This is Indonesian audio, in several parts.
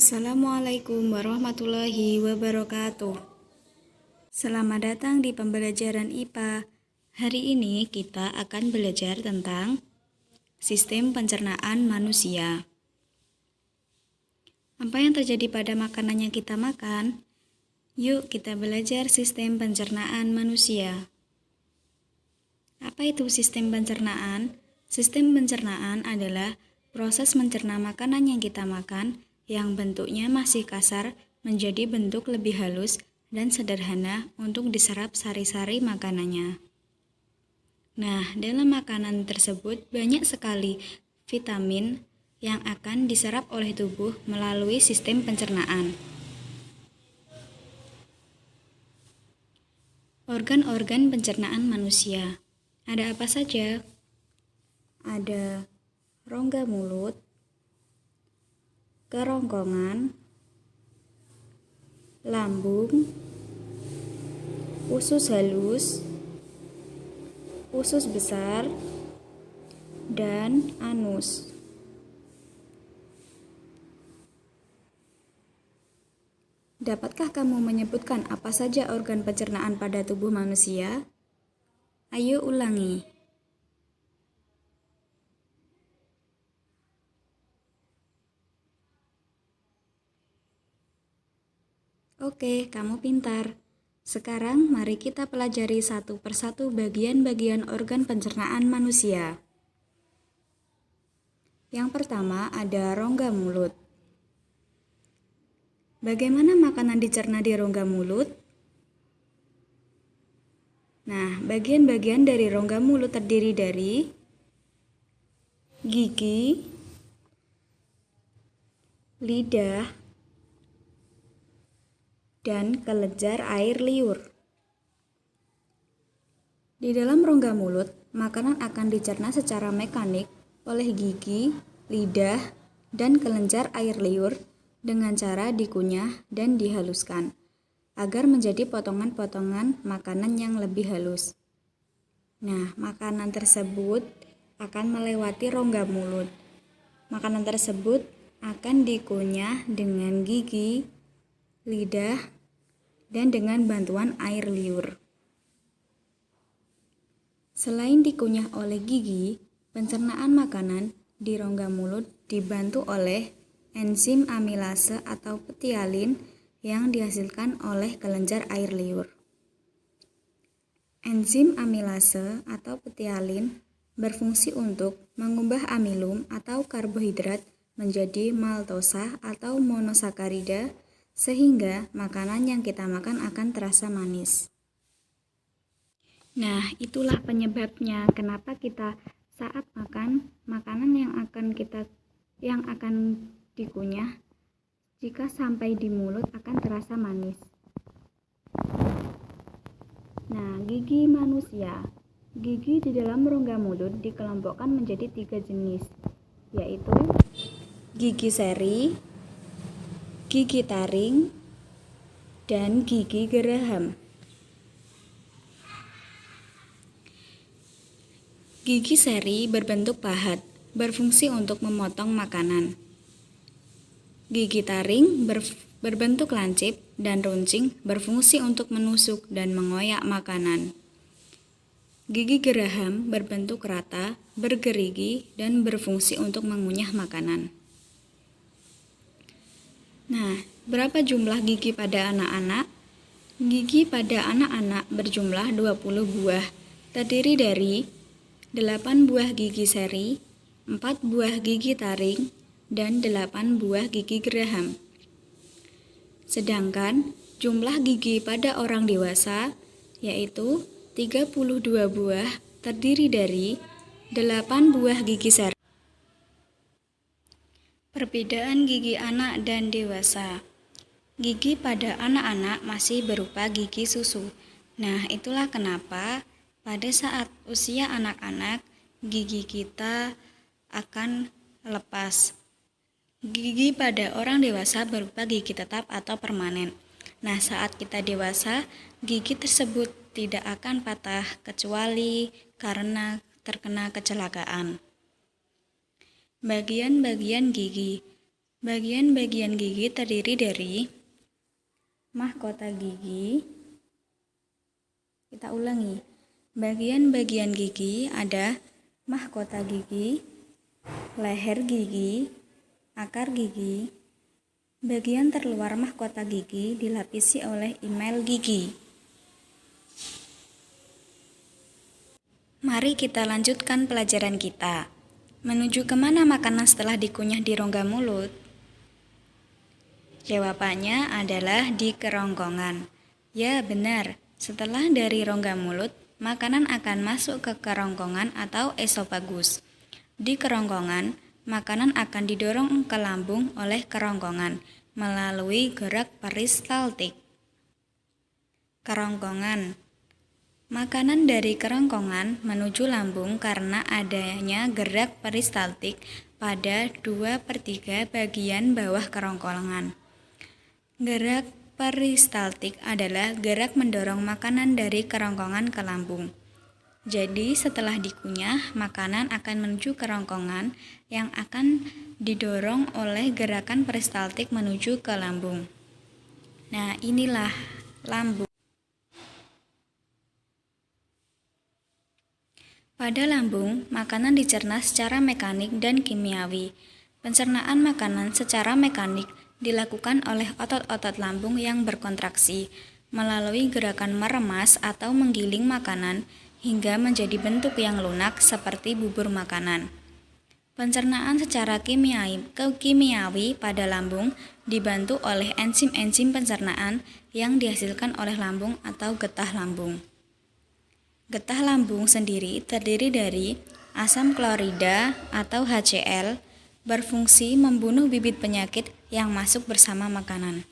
Assalamualaikum warahmatullahi wabarakatuh. Selamat datang di pembelajaran IPA. Hari ini kita akan belajar tentang sistem pencernaan manusia. Apa yang terjadi pada makanan yang kita makan? Yuk kita belajar sistem pencernaan manusia. Apa itu sistem pencernaan? Sistem pencernaan adalah proses mencerna makanan yang kita makan yang bentuknya masih kasar menjadi bentuk lebih halus dan sederhana untuk diserap sari-sari makanannya. Nah, dalam makanan tersebut banyak sekali vitamin yang akan diserap oleh tubuh melalui sistem pencernaan. Organ-organ pencernaan manusia. Ada apa saja? Ada rongga mulut, kerongkongan, lambung, usus halus, usus besar, dan anus. Dapatkah kamu menyebutkan apa saja organ pencernaan pada tubuh manusia? Ayo ulangi. Oke, kamu pintar. Sekarang mari kita pelajari satu persatu bagian-bagian organ pencernaan manusia. Yang pertama ada rongga mulut. Bagaimana makanan dicerna di rongga mulut? Nah, bagian-bagian dari rongga mulut terdiri dari gigi, lidah, dan kelenjar air liur. Di dalam rongga mulut, makanan akan dicerna secara mekanik oleh gigi, lidah, dan kelenjar air liur dengan cara dikunyah dan dihaluskan agar menjadi potongan-potongan makanan yang lebih halus. Nah, makanan tersebut akan melewati rongga mulut. Makanan tersebut akan dikunyah dengan gigi, lidah, dan dengan bantuan air liur. Selain dikunyah oleh gigi, pencernaan makanan di rongga mulut dibantu oleh enzim amilase atau petialin yang dihasilkan oleh kelenjar air liur. Enzim amilase atau petialin berfungsi untuk mengubah amilum atau karbohidrat menjadi maltosa atau monosakarida sehingga makanan yang kita makan akan terasa manis. Nah, itulah penyebabnya kenapa kita saat makan makanan yang akan dikunyah jika sampai di mulut akan terasa manis. Nah, gigi manusia. Gigi di dalam rongga mulut dikelompokkan menjadi 3 jenis, yaitu gigi seri, gigi taring, dan gigi geraham. Gigi seri berbentuk pahat, berfungsi untuk memotong makanan. Gigi taring berbentuk lancip dan runcing, berfungsi untuk menusuk dan mengoyak makanan. Gigi geraham berbentuk rata, bergerigi, dan berfungsi untuk mengunyah makanan. Nah, berapa jumlah gigi pada anak-anak? Gigi pada anak-anak berjumlah 20 buah, terdiri dari 8 buah gigi seri, 4 buah gigi taring, dan 8 buah gigi geraham. Sedangkan jumlah gigi pada orang dewasa yaitu 32 buah, terdiri dari 8 buah gigi seri. Perbedaan gigi anak dan dewasa. Gigi pada anak-anak masih berupa gigi susu. Nah, itulah kenapa pada saat usia anak-anak gigi kita akan lepas. Gigi pada orang dewasa berupa gigi tetap atau permanen. Nah, saat kita dewasa, gigi tersebut tidak akan patah kecuali karena terkena kecelakaan. Bagian-bagian gigi. Bagian-bagian gigi terdiri dari mahkota gigi. Kita ulangi. Bagian-bagian gigi ada mahkota gigi, leher gigi, akar gigi. Bagian terluar mahkota gigi dilapisi oleh email gigi. Mari kita lanjutkan pelajaran kita. Menuju kemana makanan setelah dikunyah di rongga mulut? Jawabannya adalah di kerongkongan. Ya, benar. Setelah dari rongga mulut, makanan akan masuk ke kerongkongan atau esofagus. Di kerongkongan, makanan akan didorong ke lambung oleh kerongkongan melalui gerak peristaltik. Kerongkongan. Makanan dari kerongkongan menuju lambung karena adanya gerak peristaltik pada 2/3 bagian bawah kerongkongan. Gerak peristaltik adalah gerak mendorong makanan dari kerongkongan ke lambung. Jadi setelah dikunyah, makanan akan menuju kerongkongan yang akan didorong oleh gerakan peristaltik menuju ke lambung. Nah, inilah lambung. Pada lambung, makanan dicerna secara mekanik dan kimiawi. Pencernaan makanan secara mekanik dilakukan oleh otot-otot lambung yang berkontraksi melalui gerakan meremas atau menggiling makanan hingga menjadi bentuk yang lunak seperti bubur makanan. Pencernaan secara kimiawi pada lambung dibantu oleh enzim-enzim pencernaan yang dihasilkan oleh lambung atau getah lambung. Getah lambung sendiri terdiri dari asam klorida atau HCl, berfungsi membunuh bibit penyakit yang masuk bersama makanan.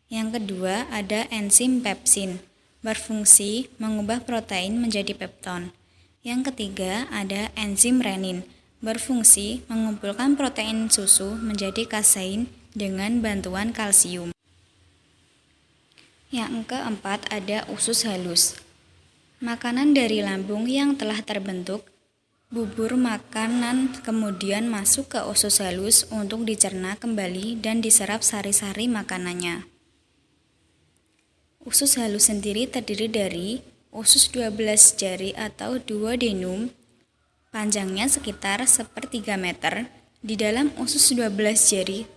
Yang kedua ada enzim pepsin, berfungsi mengubah protein menjadi pepton. Yang ketiga ada enzim renin, berfungsi mengumpulkan protein susu menjadi kasein dengan bantuan kalsium. Yang keempat ada usus halus. Makanan dari lambung yang telah terbentuk bubur makanan kemudian masuk ke usus halus untuk dicerna kembali dan diserap sari-sari makanannya. Usus halus sendiri terdiri dari usus 12 jari atau duodenum, panjangnya sekitar 1/3 meter. Di dalam usus 12 jari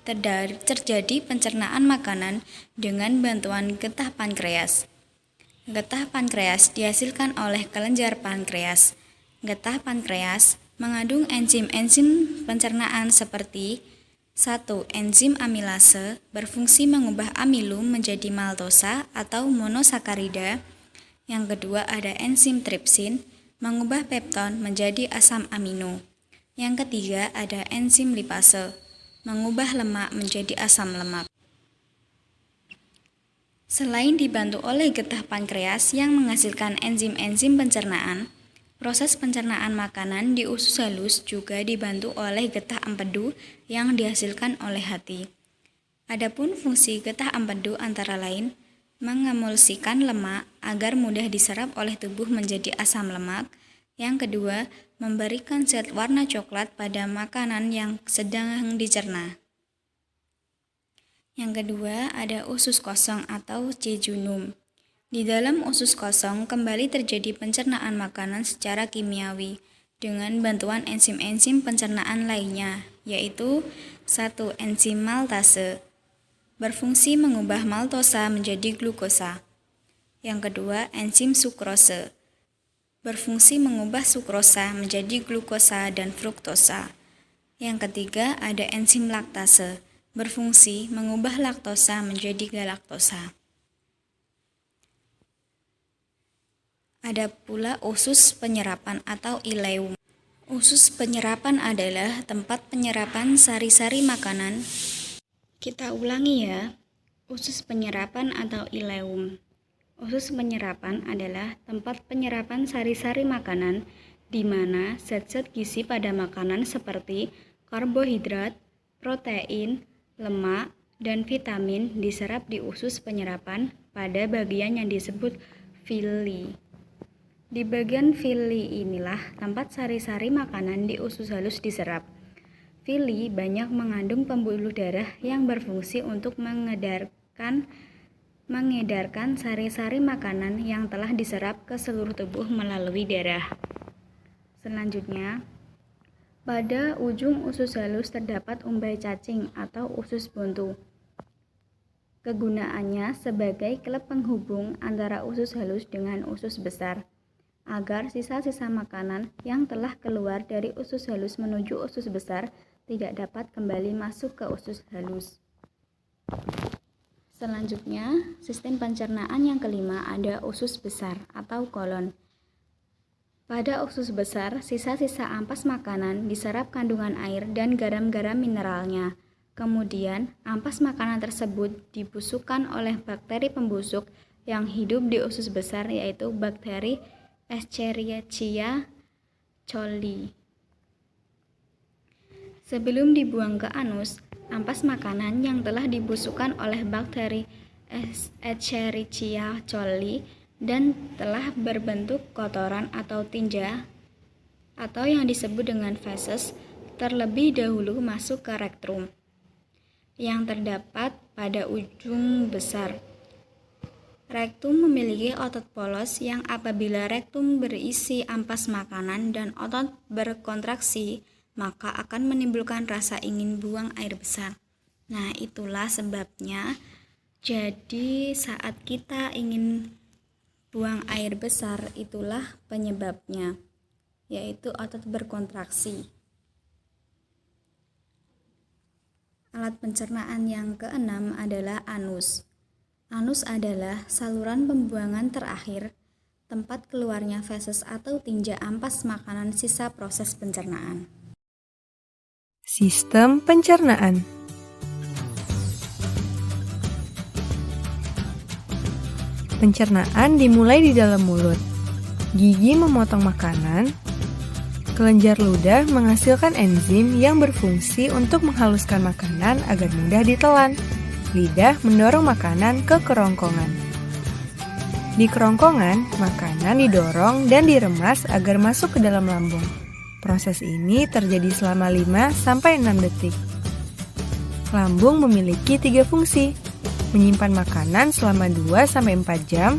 terjadi pencernaan makanan dengan bantuan getah pankreas. Getah pankreas dihasilkan oleh kelenjar pankreas. Getah pankreas mengandung enzim-enzim pencernaan seperti 1. Enzim amilase berfungsi mengubah amilum menjadi maltosa atau monosakarida. Yang kedua ada enzim tripsin mengubah pepton menjadi asam amino. Yang ketiga ada enzim lipase mengubah lemak menjadi asam lemak. Selain dibantu oleh getah pankreas yang menghasilkan enzim-enzim pencernaan, proses pencernaan makanan di usus halus juga dibantu oleh getah empedu yang dihasilkan oleh hati. Adapun fungsi getah empedu antara lain mengemulsikan lemak agar mudah diserap oleh tubuh menjadi asam lemak. Yang kedua, memberikan zat warna coklat pada makanan yang sedang dicerna. Yang kedua, ada usus kosong atau jejunum. Di dalam usus kosong kembali terjadi pencernaan makanan secara kimiawi dengan bantuan enzim-enzim pencernaan lainnya, yaitu 1. Enzim maltase, berfungsi mengubah maltosa menjadi glukosa. Yang kedua, enzim sukrose, berfungsi mengubah sukrosa menjadi glukosa dan fruktosa. Yang ketiga, ada enzim laktase, berfungsi mengubah laktosa menjadi galaktosa. Ada pula usus penyerapan atau ileum. Usus penyerapan adalah tempat penyerapan sari-sari makanan. Kita ulangi ya, usus penyerapan atau ileum. Usus penyerapan adalah tempat penyerapan sari-sari makanan di mana zat-zat gizi pada makanan seperti karbohidrat, protein, lemak, dan vitamin diserap di usus penyerapan pada bagian yang disebut villi. Di bagian villi inilah tempat sari-sari makanan di usus halus diserap. Villi banyak mengandung pembuluh darah yang berfungsi untuk mengedarkan sari-sari makanan yang telah diserap ke seluruh tubuh melalui darah. Selanjutnya, pada ujung usus halus terdapat umbai cacing atau usus buntu. Kegunaannya sebagai klep penghubung antara usus halus dengan usus besar, agar sisa-sisa makanan yang telah keluar dari usus halus menuju usus besar tidak dapat kembali masuk ke usus halus. Selanjutnya, sistem pencernaan yang kelima ada usus besar atau kolon. Pada usus besar, sisa-sisa ampas makanan diserap kandungan air dan garam-garam mineralnya. Kemudian, ampas makanan tersebut dibusukkan oleh bakteri pembusuk yang hidup di usus besar, yaitu bakteri Escherichia coli. Sebelum dibuang ke anus, ampas makanan yang telah dibusukkan oleh bakteri Escherichia coli dan telah berbentuk kotoran atau tinja atau yang disebut dengan feses terlebih dahulu masuk ke rektum yang terdapat pada ujung besar. Rektum memiliki otot polos yang apabila rektum berisi ampas makanan dan otot berkontraksi, maka akan menimbulkan rasa ingin buang air besar. Nah, itulah sebabnya. Jadi, saat kita ingin buang air besar, itulah penyebabnya, yaitu otot berkontraksi. Alat pencernaan yang keenam adalah anus. Anus adalah saluran pembuangan terakhir, tempat keluarnya feses atau tinja ampas makanan sisa proses pencernaan. Sistem pencernaan. Pencernaan dimulai di dalam mulut. Gigi memotong makanan. Kelenjar ludah menghasilkan enzim yang berfungsi untuk menghaluskan makanan agar mudah ditelan. Lidah mendorong makanan ke kerongkongan. Di kerongkongan, makanan didorong dan diremas agar masuk ke dalam lambung. Proses ini terjadi selama 5-6 detik. Lambung memiliki 3 fungsi: menyimpan makanan selama 2-4 jam,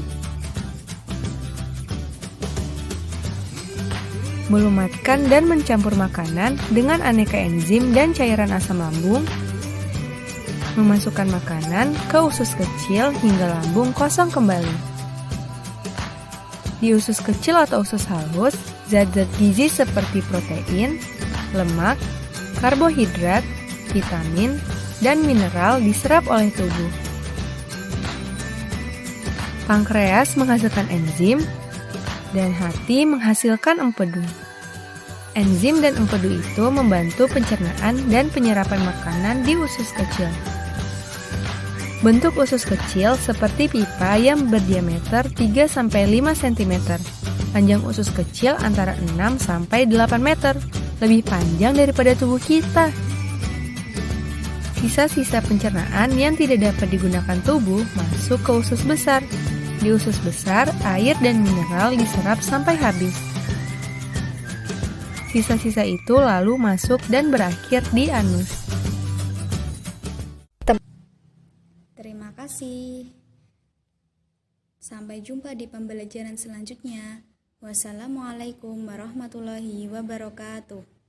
melumatkan dan mencampur makanan dengan aneka enzim dan cairan asam lambung, memasukkan makanan ke usus kecil hingga lambung kosong kembali. Di usus kecil atau usus halus, zat-zat gizi seperti protein, lemak, karbohidrat, vitamin, dan mineral diserap oleh tubuh. Pankreas menghasilkan enzim, dan hati menghasilkan empedu. Enzim dan empedu itu membantu pencernaan dan penyerapan makanan di usus kecil. Bentuk usus kecil seperti pipa yang berdiameter 3-5 cm. Panjang usus kecil antara 6-8 meter, lebih panjang daripada tubuh kita. Sisa-sisa pencernaan yang tidak dapat digunakan tubuh masuk ke usus besar. Di usus besar, air dan mineral diserap sampai habis. Sisa-sisa itu lalu masuk dan berakhir di anus. Terima kasih. Sampai jumpa di pembelajaran selanjutnya. Wassalamualaikum warahmatullahi wabarakatuh.